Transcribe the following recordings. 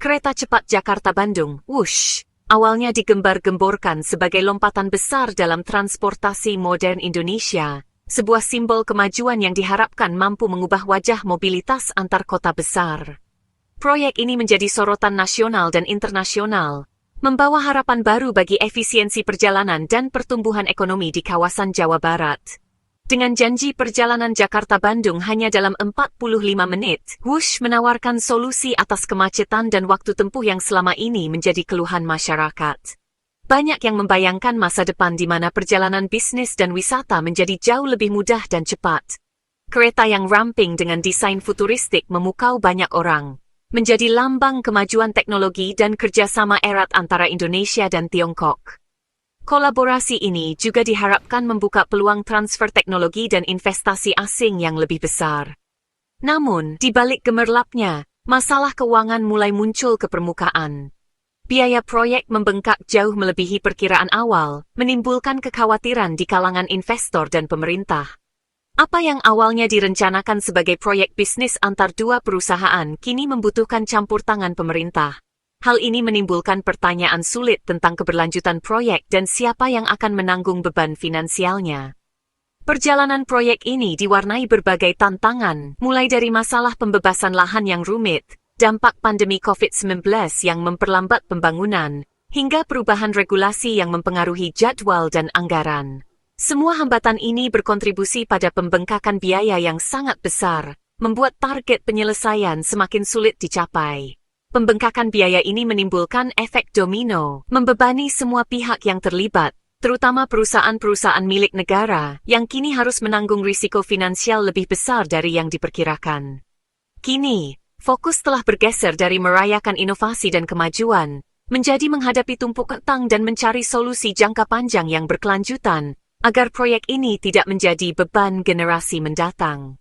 Kereta cepat Jakarta-Bandung, Wush, awalnya digembar-gemborkan sebagai lompatan besar dalam transportasi modern Indonesia, sebuah simbol kemajuan yang diharapkan mampu mengubah wajah mobilitas antar kota besar. Proyek ini menjadi sorotan nasional dan internasional, membawa harapan baru bagi efisiensi perjalanan dan pertumbuhan ekonomi di kawasan Jawa Barat. Dengan janji perjalanan Jakarta-Bandung hanya dalam 45 menit, Wush menawarkan solusi atas kemacetan dan waktu tempuh yang selama ini menjadi keluhan masyarakat. Banyak yang membayangkan masa depan di mana perjalanan bisnis dan wisata menjadi jauh lebih mudah dan cepat. Kereta yang ramping dengan desain futuristik memukau banyak orang, menjadi lambang kemajuan teknologi dan kerjasama erat antara Indonesia dan Tiongkok. Kolaborasi ini juga diharapkan membuka peluang transfer teknologi dan investasi asing yang lebih besar. Namun, di balik gemerlapnya, masalah keuangan mulai muncul ke permukaan. Biaya proyek membengkak jauh melebihi perkiraan awal, menimbulkan kekhawatiran di kalangan investor dan pemerintah. Apa yang awalnya direncanakan sebagai proyek bisnis antar dua perusahaan kini membutuhkan campur tangan pemerintah. Hal ini menimbulkan pertanyaan sulit tentang keberlanjutan proyek dan siapa yang akan menanggung beban finansialnya. Perjalanan proyek ini diwarnai berbagai tantangan, mulai dari masalah pembebasan lahan yang rumit, dampak pandemi COVID-19 yang memperlambat pembangunan, hingga perubahan regulasi yang mempengaruhi jadwal dan anggaran. Semua hambatan ini berkontribusi pada pembengkakan biaya yang sangat besar, membuat target penyelesaian semakin sulit dicapai. Pembengkakan biaya ini menimbulkan efek domino, membebani semua pihak yang terlibat, terutama perusahaan-perusahaan milik negara, yang kini harus menanggung risiko finansial lebih besar dari yang diperkirakan. Kini, fokus telah bergeser dari merayakan inovasi dan kemajuan, menjadi menghadapi tumpuk utang dan mencari solusi jangka panjang yang berkelanjutan, agar proyek ini tidak menjadi beban generasi mendatang.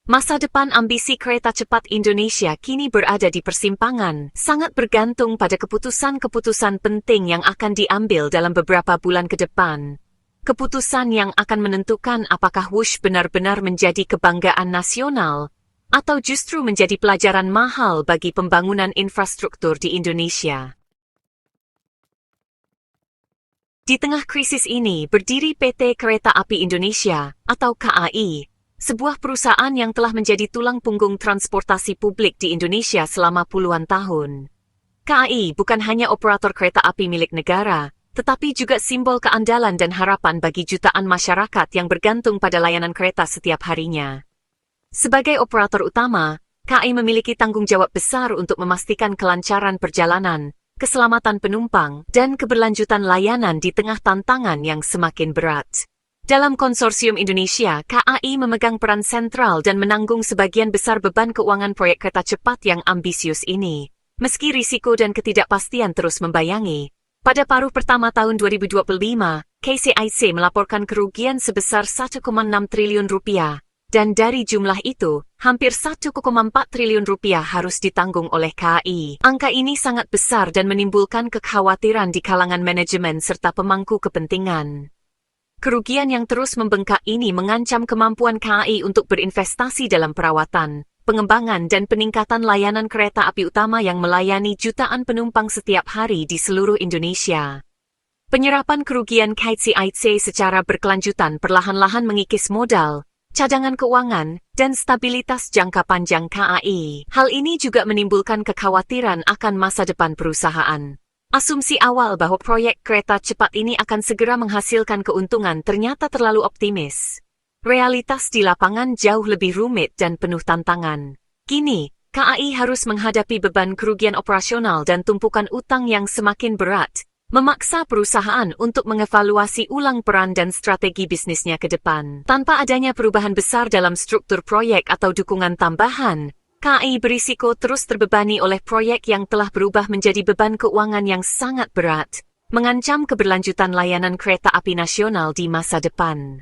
Masa depan ambisi kereta cepat Indonesia kini berada di persimpangan, sangat bergantung pada keputusan-keputusan penting yang akan diambil dalam beberapa bulan ke depan. Keputusan yang akan menentukan apakah Wush benar-benar menjadi kebanggaan nasional, atau justru menjadi pelajaran mahal bagi pembangunan infrastruktur di Indonesia. Di tengah krisis ini berdiri PT Kereta Api Indonesia, atau KAI, sebuah perusahaan yang telah menjadi tulang punggung transportasi publik di Indonesia selama puluhan tahun. KAI bukan hanya operator kereta api milik negara, tetapi juga simbol keandalan dan harapan bagi jutaan masyarakat yang bergantung pada layanan kereta setiap harinya. Sebagai operator utama, KAI memiliki tanggung jawab besar untuk memastikan kelancaran perjalanan, keselamatan penumpang, dan keberlanjutan layanan di tengah tantangan yang semakin berat. Dalam konsorsium Indonesia, KAI memegang peran sentral dan menanggung sebagian besar beban keuangan proyek kereta cepat yang ambisius ini. Meski risiko dan ketidakpastian terus membayangi, pada paruh pertama tahun 2025, KCIC melaporkan kerugian sebesar 1,6 triliun rupiah, dan dari jumlah itu, hampir 1,4 triliun rupiah harus ditanggung oleh KAI. Angka ini sangat besar dan menimbulkan kekhawatiran di kalangan manajemen serta pemangku kepentingan. Kerugian yang terus membengkak ini mengancam kemampuan KAI untuk berinvestasi dalam perawatan, pengembangan dan peningkatan layanan kereta api utama yang melayani jutaan penumpang setiap hari di seluruh Indonesia. Penyerapan kerugian KCIC secara berkelanjutan perlahan-lahan mengikis modal, cadangan keuangan, dan stabilitas jangka panjang KAI. Hal ini juga menimbulkan kekhawatiran akan masa depan perusahaan. Asumsi awal bahwa proyek kereta cepat ini akan segera menghasilkan keuntungan ternyata terlalu optimis. Realitas di lapangan jauh lebih rumit dan penuh tantangan. Kini, KAI harus menghadapi beban kerugian operasional dan tumpukan utang yang semakin berat, memaksa perusahaan untuk mengevaluasi ulang peran dan strategi bisnisnya ke depan. Tanpa adanya perubahan besar dalam struktur proyek atau dukungan tambahan, KAI berisiko terus terbebani oleh proyek yang telah berubah menjadi beban keuangan yang sangat berat, mengancam keberlanjutan layanan kereta api nasional di masa depan.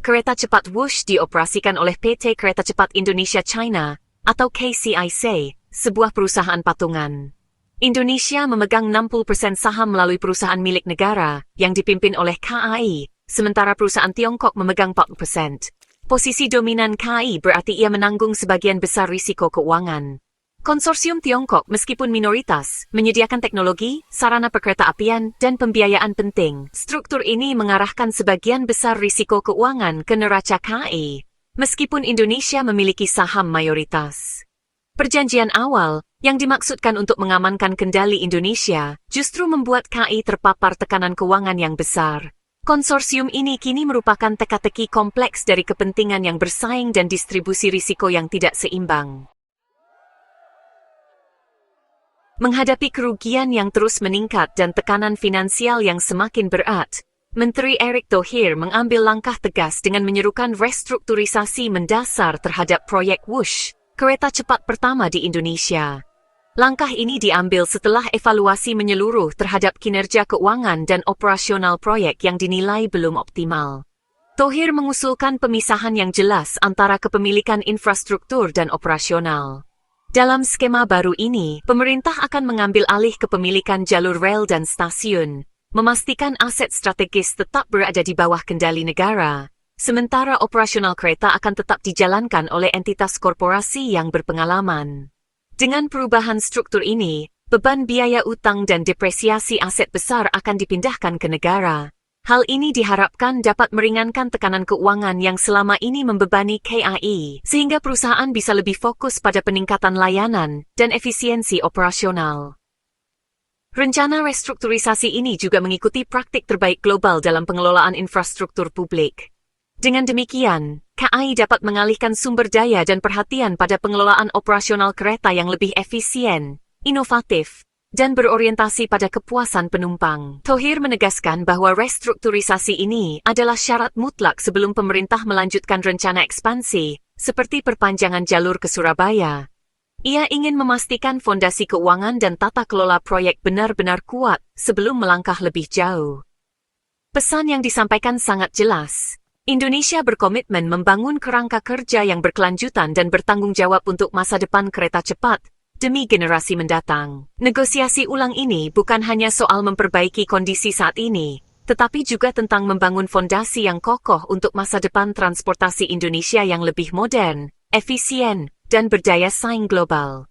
Kereta cepat Wush dioperasikan oleh PT Kereta Cepat Indonesia China, atau KCIC, sebuah perusahaan patungan. Indonesia memegang 60% saham melalui perusahaan milik negara yang dipimpin oleh KAI, sementara perusahaan Tiongkok memegang 40%. Posisi dominan KAI berarti ia menanggung sebagian besar risiko keuangan. Konsorsium Tiongkok meskipun minoritas, menyediakan teknologi, sarana perkeretaapian, dan pembiayaan penting. Struktur ini mengarahkan sebagian besar risiko keuangan ke neraca KAI, meskipun Indonesia memiliki saham mayoritas. Perjanjian awal, yang dimaksudkan untuk mengamankan kendali Indonesia, justru membuat KAI terpapar tekanan keuangan yang besar. Konsorsium ini kini merupakan teka-teki kompleks dari kepentingan yang bersaing dan distribusi risiko yang tidak seimbang. Menghadapi kerugian yang terus meningkat dan tekanan finansial yang semakin berat, Menteri Erick Thohir mengambil langkah tegas dengan menyerukan restrukturisasi mendasar terhadap proyek Wush, kereta cepat pertama di Indonesia. Langkah ini diambil setelah evaluasi menyeluruh terhadap kinerja keuangan dan operasional proyek yang dinilai belum optimal. Thohir mengusulkan pemisahan yang jelas antara kepemilikan infrastruktur dan operasional. Dalam skema baru ini, pemerintah akan mengambil alih kepemilikan jalur rel dan stasiun, memastikan aset strategis tetap berada di bawah kendali negara, sementara operasional kereta akan tetap dijalankan oleh entitas korporasi yang berpengalaman. Dengan perubahan struktur ini, beban biaya utang dan depresiasi aset besar akan dipindahkan ke negara. Hal ini diharapkan dapat meringankan tekanan keuangan yang selama ini membebani KAI, sehingga perusahaan bisa lebih fokus pada peningkatan layanan dan efisiensi operasional. Rencana restrukturisasi ini juga mengikuti praktik terbaik global dalam pengelolaan infrastruktur publik. Dengan demikian, KAI dapat mengalihkan sumber daya dan perhatian pada pengelolaan operasional kereta yang lebih efisien, inovatif, dan berorientasi pada kepuasan penumpang. Thohir menegaskan bahwa restrukturisasi ini adalah syarat mutlak sebelum pemerintah melanjutkan rencana ekspansi, seperti perpanjangan jalur ke Surabaya. Ia ingin memastikan fondasi keuangan dan tata kelola proyek benar-benar kuat sebelum melangkah lebih jauh. Pesan yang disampaikan sangat jelas. Indonesia berkomitmen membangun kerangka kerja yang berkelanjutan dan bertanggung jawab untuk masa depan kereta cepat demi generasi mendatang. Negosiasi ulang ini bukan hanya soal memperbaiki kondisi saat ini, tetapi juga tentang membangun fondasi yang kokoh untuk masa depan transportasi Indonesia yang lebih modern, efisien, dan berdaya saing global.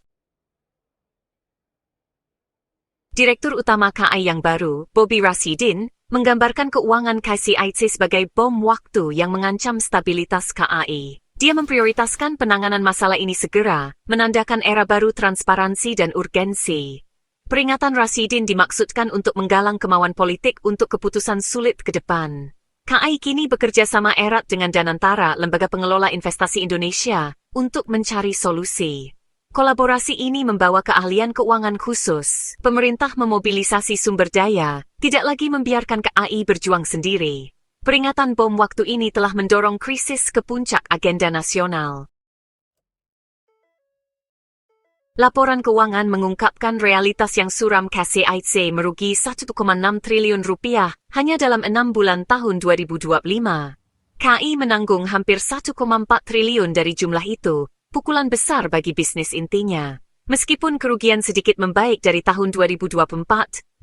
Direktur Utama KAI yang baru, Bobi Rashidin, menggambarkan keuangan KCIC sebagai bom waktu yang mengancam stabilitas KAI. Dia memprioritaskan penanganan masalah ini segera, menandakan era baru transparansi dan urgensi. Peringatan Rashidin dimaksudkan untuk menggalang kemauan politik untuk keputusan sulit ke depan. KAI kini bekerja sama erat dengan Danantara, Lembaga Pengelola Investasi Indonesia, untuk mencari solusi. Kolaborasi ini membawa keahlian keuangan khusus. Pemerintah memobilisasi sumber daya, tidak lagi membiarkan KAI berjuang sendiri. Peringatan bom waktu ini telah mendorong krisis ke puncak agenda nasional. Laporan keuangan mengungkapkan realitas yang suram. KCIC merugi Rp1,6 triliun hanya dalam 6 bulan tahun 2025. KAI menanggung hampir Rp1,4 triliun dari jumlah itu, pukulan besar bagi bisnis intinya. Meskipun kerugian sedikit membaik dari tahun 2024,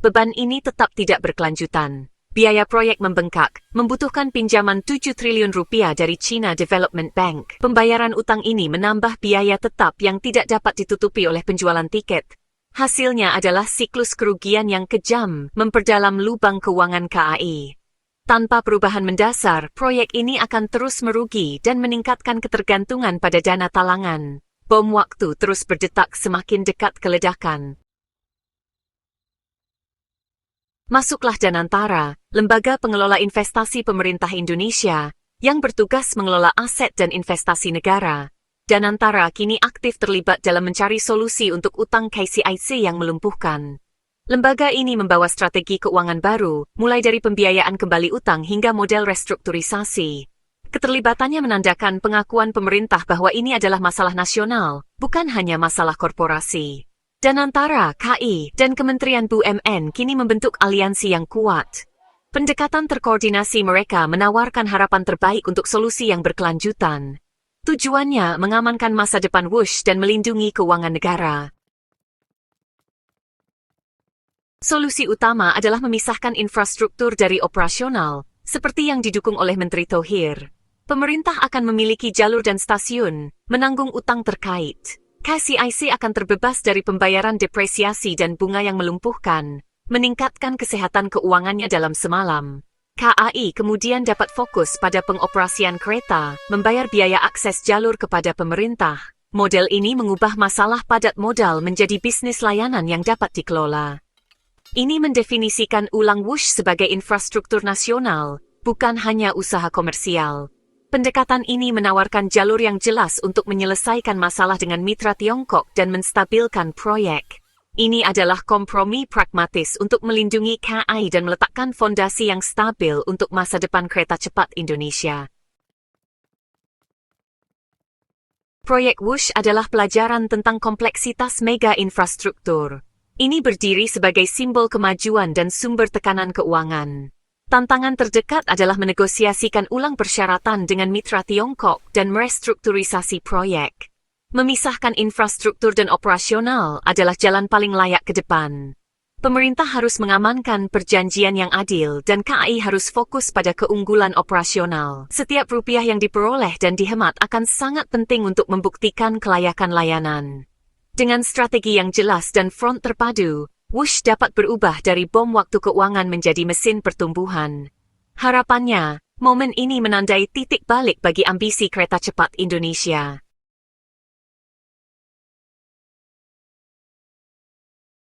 beban ini tetap tidak berkelanjutan. Biaya proyek membengkak, membutuhkan pinjaman Rp7 triliun dari China Development Bank. Pembayaran utang ini menambah biaya tetap yang tidak dapat ditutupi oleh penjualan tiket. Hasilnya adalah siklus kerugian yang kejam, memperdalam lubang keuangan KAI. Tanpa perubahan mendasar, proyek ini akan terus merugi dan meningkatkan ketergantungan pada dana talangan. Bom waktu terus berdetak semakin dekat ke ledakan. Masuklah Danantara, Lembaga Pengelola Investasi Pemerintah Indonesia, yang bertugas mengelola aset dan investasi negara. Danantara kini aktif terlibat dalam mencari solusi untuk utang KCIC yang melumpuhkan. Lembaga ini membawa strategi keuangan baru, mulai dari pembiayaan kembali utang hingga model restrukturisasi. Keterlibatannya menandakan pengakuan pemerintah bahwa ini adalah masalah nasional, bukan hanya masalah korporasi. Danantara, KAI, dan Kementerian BUMN kini membentuk aliansi yang kuat. Pendekatan terkoordinasi mereka menawarkan harapan terbaik untuk solusi yang berkelanjutan. Tujuannya mengamankan masa depan Wush dan melindungi keuangan negara. Solusi utama adalah memisahkan infrastruktur dari operasional, seperti yang didukung oleh Menteri Thohir. Pemerintah akan memiliki jalur dan stasiun, menanggung utang terkait. KCIC akan terbebas dari pembayaran depresiasi dan bunga yang melumpuhkan, meningkatkan kesehatan keuangannya dalam semalam. KAI kemudian dapat fokus pada pengoperasian kereta, membayar biaya akses jalur kepada pemerintah. Model ini mengubah masalah padat modal menjadi bisnis layanan yang dapat dikelola. Ini mendefinisikan ulang Wush sebagai infrastruktur nasional, bukan hanya usaha komersial. Pendekatan ini menawarkan jalur yang jelas untuk menyelesaikan masalah dengan mitra Tiongkok dan menstabilkan proyek. Ini adalah kompromi pragmatis untuk melindungi KAI dan meletakkan fondasi yang stabil untuk masa depan kereta cepat Indonesia. Proyek Wush adalah pelajaran tentang kompleksitas mega infrastruktur. Ini berdiri sebagai simbol kemajuan dan sumber tekanan keuangan. Tantangan terdekat adalah menegosiasikan ulang persyaratan dengan mitra Tiongkok dan merestrukturisasi proyek. Memisahkan infrastruktur dan operasional adalah jalan paling layak ke depan. Pemerintah harus mengamankan perjanjian yang adil dan KAI harus fokus pada keunggulan operasional. Setiap rupiah yang diperoleh dan dihemat akan sangat penting untuk membuktikan kelayakan layanan. Dengan strategi yang jelas dan front terpadu, Wush dapat berubah dari bom waktu keuangan menjadi mesin pertumbuhan. Harapannya, momen ini menandai titik balik bagi ambisi kereta cepat Indonesia.